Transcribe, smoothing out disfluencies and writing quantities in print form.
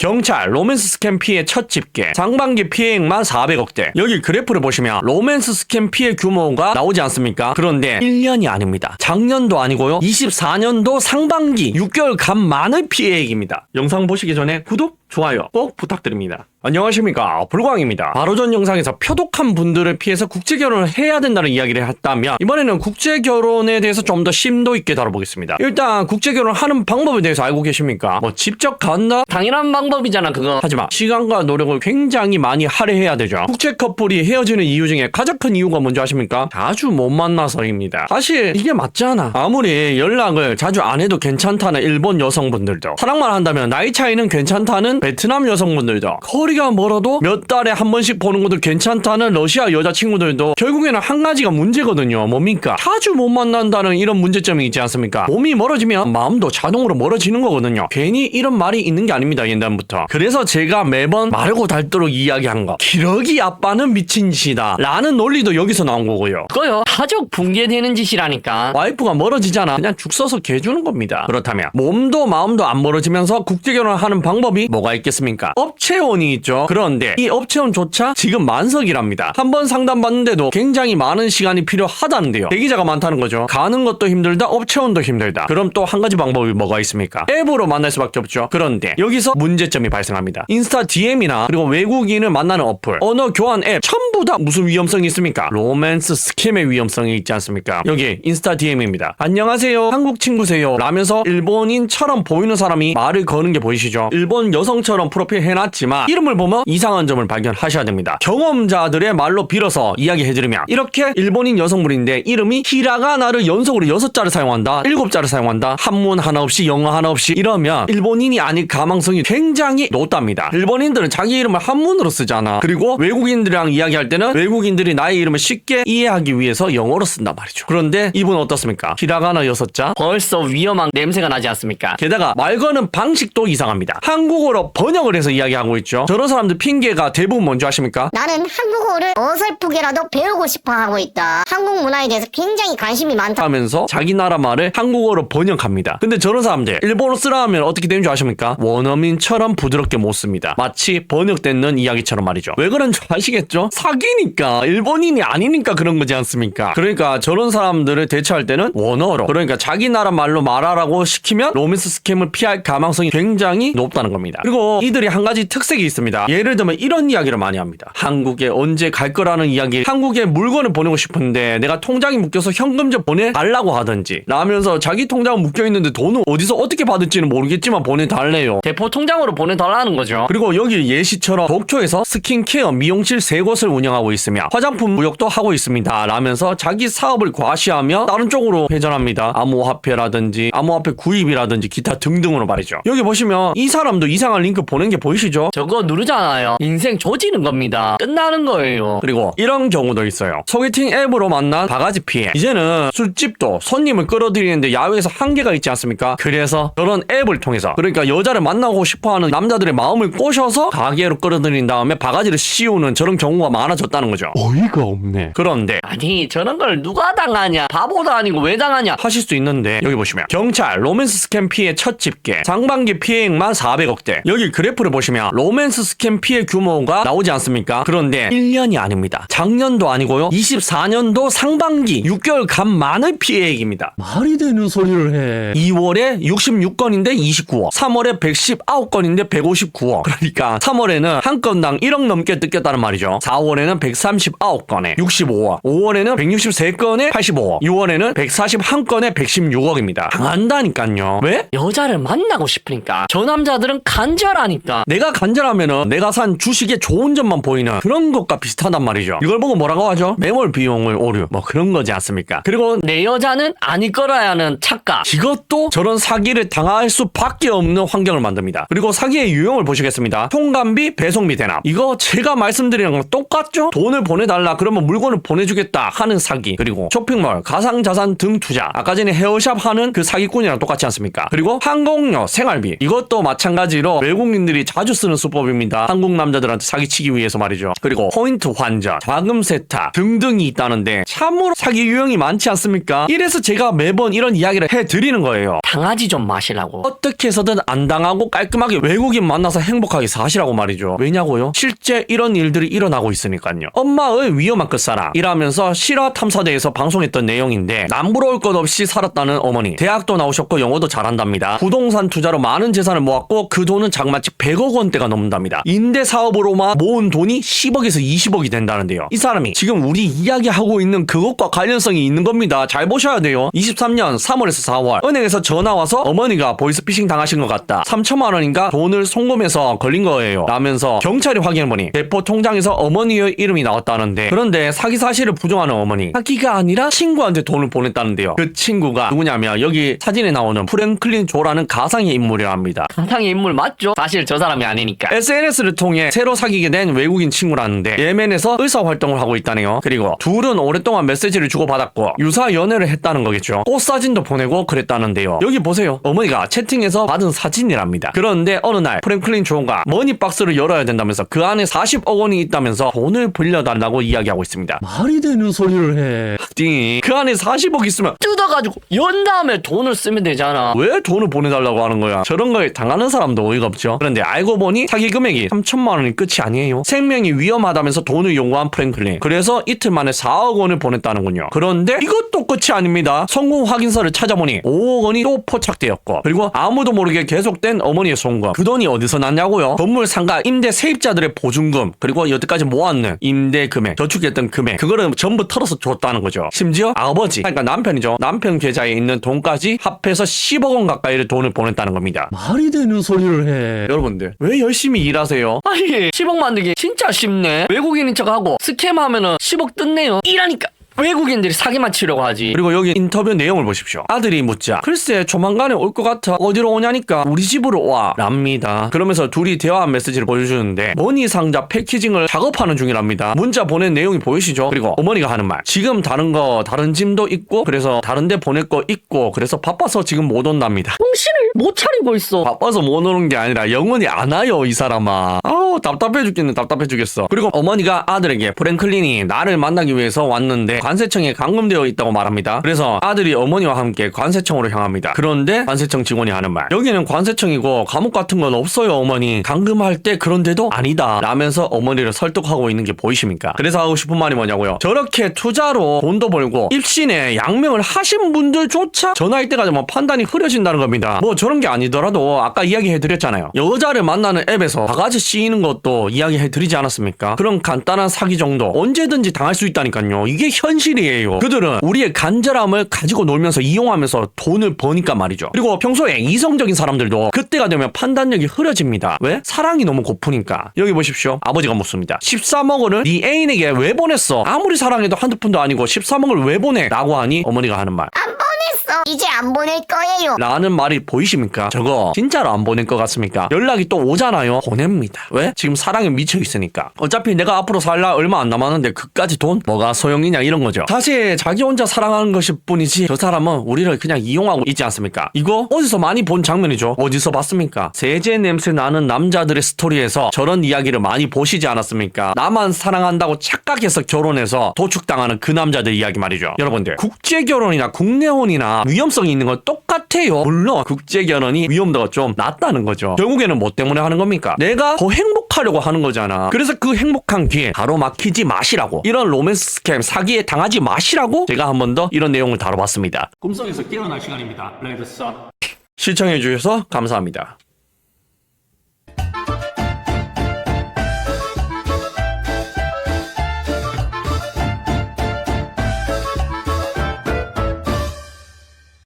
경찰 로맨스 스캠 피해 첫 집계 상반기 피해액만 400억대. 여기 그래프를 보시면 로맨스 스캠 피해 규모가 나오지 않습니까? 그런데 1년이 아닙니다. 작년도 아니고요. 24년도 상반기 6개월 간만의 피해액입니다. 영상 보시기 전에 구독, 좋아요 꼭 부탁드립니다. 안녕하십니까, 불광입니다. 바로 전 영상에서 표독한 분들을 피해서 국제결혼을 해야 된다는 이야기를 했다면, 이번에는 국제결혼에 대해서 좀 더 심도 있게 다뤄보겠습니다. 일단 국제결혼 하는 방법에 대해서 알고 계십니까? 직접 간다? 당연한 방법이잖아 그거. 하지만 시간과 노력을 굉장히 많이 할애해야 되죠. 국제 커플이 헤어지는 이유 중에 가장 큰 이유가 뭔지 아십니까? 자주 못 만나서입니다. 사실 이게 맞잖아. 아무리 연락을 자주 안 해도 괜찮다는 일본 여성분들도, 사랑만 한다면 나이 차이는 괜찮다는 베트남 여성분들도, 거리가 멀어도 몇 달에 한 번씩 보는 것도 괜찮다는 러시아 여자친구들도 결국에는 한 가지가 문제거든요. 뭡니까? 자주 못 만난다는 이런 문제점이 있지 않습니까? 몸이 멀어지면 마음도 자동으로 멀어지는 거거든요. 괜히 이런 말이 있는 게 아닙니다, 옛날부터. 그래서 제가 매번 마르고 닳도록 이야기한 거, 기러기 아빠는 미친 짓이다 라는 논리도 여기서 나온 거고요. 그거요, 가족 붕괴되는 짓이라니까. 와이프가 멀어지잖아, 그냥 죽 써서 개 주는 겁니다. 그렇다면 몸도 마음도 안 멀어지면서 국제결혼을 하는 방법이 뭐가 있겠습니까? 업체혼이 있죠. 그런데 이 업체혼조차 지금 만석이랍니다. 한 번 상담받는데도 굉장히 많은 시간이 필요하다는데요. 대기자가 많다는 거죠. 가는 것도 힘들다, 업체혼도 힘들다. 그럼 또 한 가지 방법이 뭐가 있습니까? 앱으로 만날 수밖에 없죠. 그런데 여기서 문제점이 발생합니다. 인스타 DM이나 그리고 외국인을 만나는 어플, 언어 교환 앱 전부 다 무슨 위험성이 있습니까? 로맨스 스캠의 위험성이 있지 않습니까? 여기 인스타 DM입니다. 안녕하세요, 한국 친구세요 라면서 일본인처럼 보이는 사람이 말을 거는 게 보이시죠? 일본 여성처럼 프로필 해놨지만 이름을 보면 이상한 점을 발견하셔야 됩니다. 경험자들의 말로 빌어서 이야기해드리면, 이렇게 일본인 여성분인데 이름이 히라가나를 연속으로 6자를 사용한다, 7자를 사용한다, 한문 하나 없이 영어 하나 없이, 이러면 일본인이 아닐 가망성이 굉장히 높답니다. 일본인들은 자기 이름을 한문으로 쓰잖아. 그리고 외국인들이랑 이야기할 때는 외국인들이 나의 이름을 쉽게 이해하기 위해서 영어로 쓴단 말이죠. 그런데 이분 어떻습니까? 히라가나 6자, 벌써 위험한 냄새가 나지 않습니까? 게다가 말 거는 방식도 이상합니다. 한국어로 번역을 해서 이야기하고 있죠. 저런 사람들 핑계가 대부분 뭔지 아십니까? 나는 한국어를 어설프게라도 배우고 싶어 하고 있다. 한국 문화에 대해서 굉장히 관심이 많다. 하면서 자기 나라 말을 한국어로 번역합니다. 근데 저런 사람들 일본어 쓰라 하면 어떻게 되는 줄 아십니까? 원어민처럼 부드럽게 못 씁니다. 마치 번역되는 이야기처럼 말이죠. 왜 그런 줄 아시겠죠? 사기니까, 일본인이 아니니까 그런 거지 않습니까? 그러니까 저런 사람들을 대처할 때는 원어로, 그러니까 자기 나라 말로 말하라고 시키면 로맨스 스캠을 피할 가망성이 굉장히 높다는 겁니다. 그리고 이들이 한 가지 특색이 있습니다. 예를 들면 이런 이야기를 많이 합니다. 한국에 언제 갈 거라는 이야기, 한국에 물건을 보내고 싶은데 내가 통장이 묶여서 현금 좀 보내달라고 하든지 라면서 자기 통장은 묶여있는데 돈을 어디서 어떻게 받을지는 모르겠지만 보내달래요. 대포 통장으로 보내달라는 거죠. 그리고 여기 예시처럼 도쿄에서 스킨케어 미용실 3곳을 운영하고 있으며 화장품 무역도 하고 있습니다 라면서 자기 사업을 과시하며 다른 쪽으로 회전합니다. 암호화폐라든지 암호화폐 구입이라든지 기타 등등으로 말이죠. 여기 보시면 이 사람도 이상한 링크 보낸 게 보이시죠? 저거 누르잖아요, 인생 조지는 겁니다. 끝나는 거예요. 그리고 이런 경우도 있어요. 소개팅 앱으로 만난 바가지 피해. 이제는 술집도 손님을 끌어들이는데 야외에서 한계가 있지 않습니까? 그래서 저런 앱을 통해서, 그러니까 여자를 만나고 싶어하는 남자들의 마음을 꼬셔서 가게로 끌어들인 다음에 바가지를 씌우는 저런 경우가 많아졌다는 거죠. 어이가 없네. 그런데 아니, 저런 걸 누가 당하냐? 바보도 아니고 왜 당하냐? 하실 수 있는데, 여기 보시면 경찰 로맨스 스캠 피해 첫 집계 상반기 피해액만 400억대. 여기 그래프를 보시면 로맨스 스캠 피해 규모가 나오지 않습니까? 그런데 1년이 아닙니다. 작년도 아니고요. 24년도 상반기 6개월 간만의 피해액입니다. 말이 되는 소리를 해. 2월에 66건인데 29억, 3월에 119건인데 159억. 그러니까 3월에는 한 건당 1억 넘게 뜯겼다는 말이죠. 4월에는 139건에 65억, 5월에는 163건에 85억, 6월에는 141건에 116억입니다. 당한다니까요. 왜? 여자를 만나고 싶으니까. 저 남자들은 간절하니까. 내가 간절하면은 내가 산 주식의 좋은 점만 보이는 그런 것과 비슷하단 말이죠. 이걸 보고 뭐라고 하죠? 매몰 비용을 오류, 뭐 그런 거지 않습니까? 그리고 내 여자는 아닐 거라야 하는 착각. 이것도 저런 사기를 당할 수밖에 없는 환경을 만듭니다. 그리고 사기의 유형을 보시겠습니다. 통관비, 배송비 대납. 이거 제가 말씀드리는 거랑 똑같죠? 돈을 보내달라 그러면 물건을 보내주겠다 하는 사기. 그리고 쇼핑몰, 가상자산 등 투자. 아까 전에 헤어샵 하는 그 사기꾼이랑 똑같지 않습니까? 그리고 항공료, 생활비. 이것도 마찬가지로 외국인들이 자주 쓰는 수법입니다. 한국 남자들한테 사기치기 위해서 말이죠. 그리고 포인트 환전, 자금 세탁 등등이 있다는데 참으로 사기 유형이 많지 않습니까? 이래서 제가 매번 이런 이야기를 해드리는 거예요. 강아지 좀 마시라고. 어떻게 해서든 안 당하고 깔끔하게 외국인 만나서 행복하게 사시라고 말이죠. 왜냐고요? 실제 이런 일들이 일어나고 있으니까요. 엄마의 위험한 끝사랑 이라면서 실화 탐사대에서 방송했던 내용인데 남부러울 것 없이 살았다는 어머니, 대학도 나오셨고 영어도 잘한답니다. 부동산 투자로 많은 재산을 모았고 그 돈은 장마치 100억 원대가 넘는답니다. 임대 사업으로만 모은 돈이 10억에서 20억이 된다는데요. 이 사람이 지금 우리 이야기하고 있는 그것과 관련성이 있는 겁니다. 잘 보셔야 돼요. 23년 3월에서 4월 은행에서 전화 와서 어머니가 보이스피싱 당하신 것 같다. 3천만 원인가 돈을 송금해서 걸린 거예요. 라면서 경찰이 확인해보니 대포 통장에서 어머니의 이름이 나왔다는데, 그런데 사기 사실을 부정하는 어머니, 사기가 아니라 친구한테 돈을 보냈다는데요. 그 친구가 누구냐면 여기 사진에 나오는 프랭클린 조라는 가상의 인물이랍니다. 가상의 인물 맞죠? 사실 저 사람이 아니니까. SNS를 통해 새로 사귀게 된 외국인 친구라는데 예멘에서 의사활동을 하고 있다네요. 그리고 둘은 오랫동안 메시지를 주고받았고 유사 연애를 했다는 거겠죠. 꽃사진도 보내고 그랬다는데요. 여기 보세요. 어머니가 채팅에서 받은 사진이랍니다. 그런데 어느 날 프랭클린 조가 머니박스를 열어야 된다면서 그 안에 40억 원이 있다면서 돈을 빌려달라고 이야기하고 있습니다. 말이 되는 소리를 해. 띵이 그 안에 40억 있으면 뜯어가지고 연 다음에 돈을 쓰면 되잖아. 왜 돈을 보내달라고 하는 거야? 저런 거에 당하는 사람도 어이가 없죠. 그런데 알고 보니 사기 금액이 3천만 원이 끝이 아니에요. 생명이 위험하다면서 돈을 요구한 프랭클린. 그래서 이틀 만에 4억 원을 보냈다는군요. 그런데 이것도 끝이 아닙니다. 성공 확인서를 찾아보니 5억 원이 또 포착되었고, 그리고 아무도 모르게 계속된 어머니의 송금. 그 돈이 어디서 났냐고요? 건물 상가 임대 세입자들의 보증금, 그리고 여태까지 모았는 임대 금액, 저축했던 금액, 그거를 전부 털어서 줬다는 거죠. 심지어 아버지, 그러니까 남편이죠. 남편 계좌에 있는 돈까지 합해서 10억 원 가까이의 돈을 보냈다는 겁니다. 말이 되는 소리를 해. 여러분들 왜 열심히 일하세요? 아니 10억 만들기 진짜 쉽네. 외국인인 척하고 스캠하면은 10억 뜯네요. 이라니까. 외국인들이 사기만 치려고 하지. 그리고 여기 인터뷰 내용을 보십시오. 아들이 묻자 글쎄 조만간에 올 것 같아. 어디로 오냐니까 우리 집으로 와 랍니다. 그러면서 둘이 대화한 메시지를 보여주는데 머니 상자 패키징을 작업하는 중이랍니다. 문자 보낸 내용이 보이시죠? 그리고 어머니가 하는 말, 지금 다른 짐도 있고 그래서 다른 데 보낼 거 있고 그래서 바빠서 지금 못 온답니다. 정신을 못 차리고 있어. 바빠서 못 오는 게 아니라 영원히 안 와요 이 사람아. 아우 답답해 죽겠네. 답답해 죽겠어. 그리고 어머니가 아들에게 프랭클린이 나를 만나기 위해서 왔는데 관세청에 감금되어 있다고 말합니다. 그래서 아들이 어머니와 함께 관세청으로 향합니다. 그런데 관세청 직원이 하는 말, 여기는 관세청이고 감옥 같은 건 없어요 어머니. 감금할 때 그런데도 아니다 라면서 어머니를 설득하고 있는 게 보이십니까? 그래서 하고 싶은 말이 뭐냐고요. 저렇게 투자로 돈도 벌고 입신에 양명을 하신 분들조차 전화할 때가 되면 판단이 흐려진다는 겁니다. 뭐 저런 게 아니더라도 아까 이야기해드렸잖아요. 여자를 만나는 앱에서 바가지 씌이는 것도 이야기해드리지 않았습니까? 그런 간단한 사기 정도 언제든지 당할 수 있다니까요. 이게 현실이에요. 그들은 우리의 간절함을 가지고 놀면서 이용하면서 돈을 버니까 말이죠. 그리고 평소에 이성적인 사람들도 그때가 되면 판단력이 흐려집니다. 왜? 사랑이 너무 고프니까. 여기 보십시오. 아버지가 묻습니다. 13억 원을 네 애인에게 왜 보냈어? 아무리 사랑해도 한두 푼도 아니고 13억을 왜 보내? 라고 하니 어머니가 하는 말, 안 보냈어. 이제 안 보낼 거예요. 라는 말이 보이십니까? 저거 진짜로 안 보낼 것 같습니까? 연락이 또 오잖아요. 보냅니다. 왜? 지금 사랑에 미쳐 있으니까. 어차피 내가 앞으로 살 날 얼마 안 남았는데 그까지 돈? 뭐가 소용이냐 이런 거죠. 사실 자기 혼자 사랑하는 것일 뿐이지 저 사람은 우리를 그냥 이용하고 있지 않습니까? 이거 어디서 많이 본 장면이죠. 어디서 봤습니까? 세제 냄새 나는 남자들의 스토리에서 저런 이야기를 많이 보시지 않았습니까? 나만 사랑한다고 착각해서 결혼해서 도축당하는 그 남자들 이야기 말이죠. 여러분들 국제결혼이나 국내혼이나 위험성이 있는 건 똑같아요. 물론 국제결혼이 위험도가 좀 낮다는 거죠. 결국에는 뭐 때문에 하는 겁니까? 내가 더 행복하려고 하는 거잖아. 그래서 그 행복한 길 가로막히지 마시라고, 이런 로맨스 스캠 사기에 당하지 마시라고 제가 한 번 더 이런 내용을 다뤄봤습니다. 꿈속에서 깨어날 시간입니다. 레드썬. 시청해주셔서 감사합니다.